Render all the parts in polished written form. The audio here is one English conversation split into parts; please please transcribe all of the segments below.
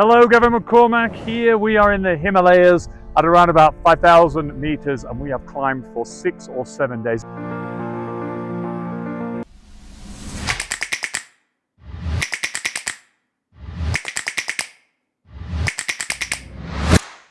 Hello, Gavin McCormack here. We are in the Himalayas at around about 5,000 meters and we have climbed for 6 or 7 days.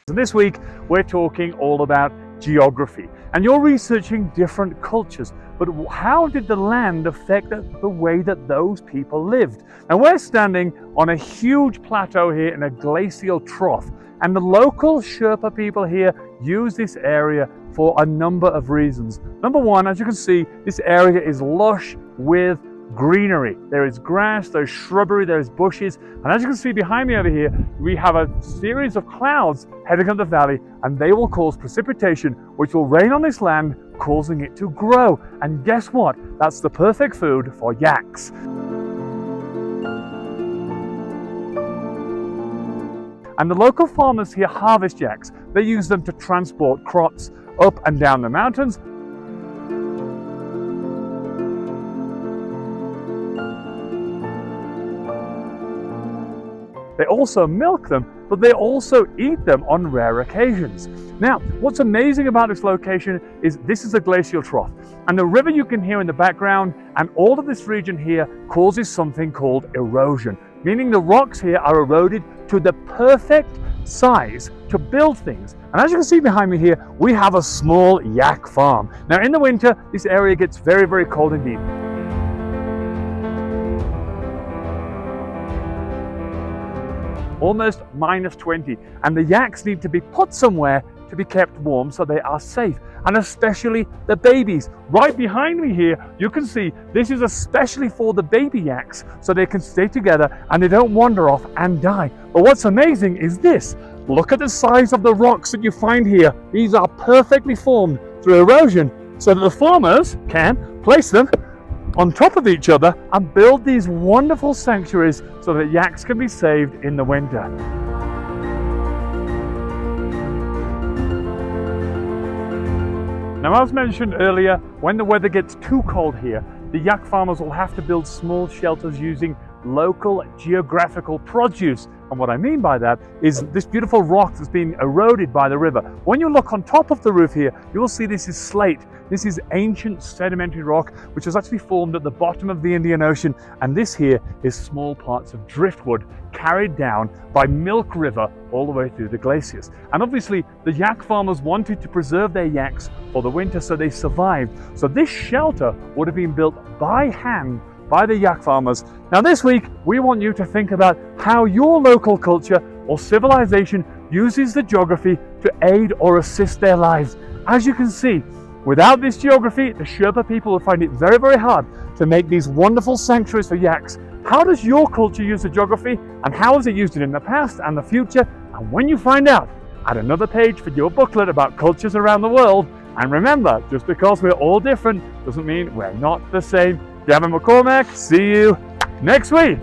And this week we're talking all about geography, and you're researching different cultures, but how did the land affect the way that those people lived? Now we're standing on a huge plateau here in a glacial trough, and the local Sherpa people here use this area for a number of reasons. Number one, as you can see, this area is lush with greenery. There is grass, there's shrubbery, there's bushes, and as you can see behind me over here, we have a series of clouds heading up the valley, and they will cause precipitation, which will rain on this land, causing it to grow. And guess what? That's the perfect food for yaks. And the local farmers here harvest yaks. They use them to transport crops up and down the mountains. They also milk them, but they also eat them on rare occasions. Now, what's amazing about this location is this is a glacial trough, and the river you can hear in the background and all of this region here causes something called erosion, meaning the rocks here are eroded to the perfect size to build things. And as you can see behind me here, we have a small yak farm. Now in the winter, this area gets very, very cold indeed. Almost -20, and the yaks need to be put somewhere to be kept warm so they are safe, and especially the babies. Right behind me here, you can see this is especially for the baby yaks so they can stay together and they don't wander off and die. But what's amazing is this. Look at the size of the rocks that you find here. These are perfectly formed through erosion so that the farmers can place them on top of each other and build these wonderful sanctuaries so that yaks can be saved in the winter. Now, as mentioned earlier, when the weather gets too cold here, the yak farmers will have to build small shelters using local geographical produce. And what I mean by that is this beautiful rock that's been eroded by the river. When you look on top of the roof here, you will see this is slate. This is ancient sedimentary rock, which was actually formed at the bottom of the Indian Ocean. And this here is small parts of driftwood carried down by Milk River all the way through the glaciers. And obviously the yak farmers wanted to preserve their yaks for the winter, so they survived. So this shelter would have been built by hand by the yak farmers. Now this week, we want you to think about how your local culture or civilization uses the geography to aid or assist their lives. As you can see, without this geography, the Sherpa people will find it very, very hard to make these wonderful sanctuaries for yaks. How does your culture use the geography, and how has it used it in the past and the future? And when you find out, add another page for your booklet about cultures around the world. And remember, just because we're all different doesn't mean we're not the same. Gavin McCormack, see you next week.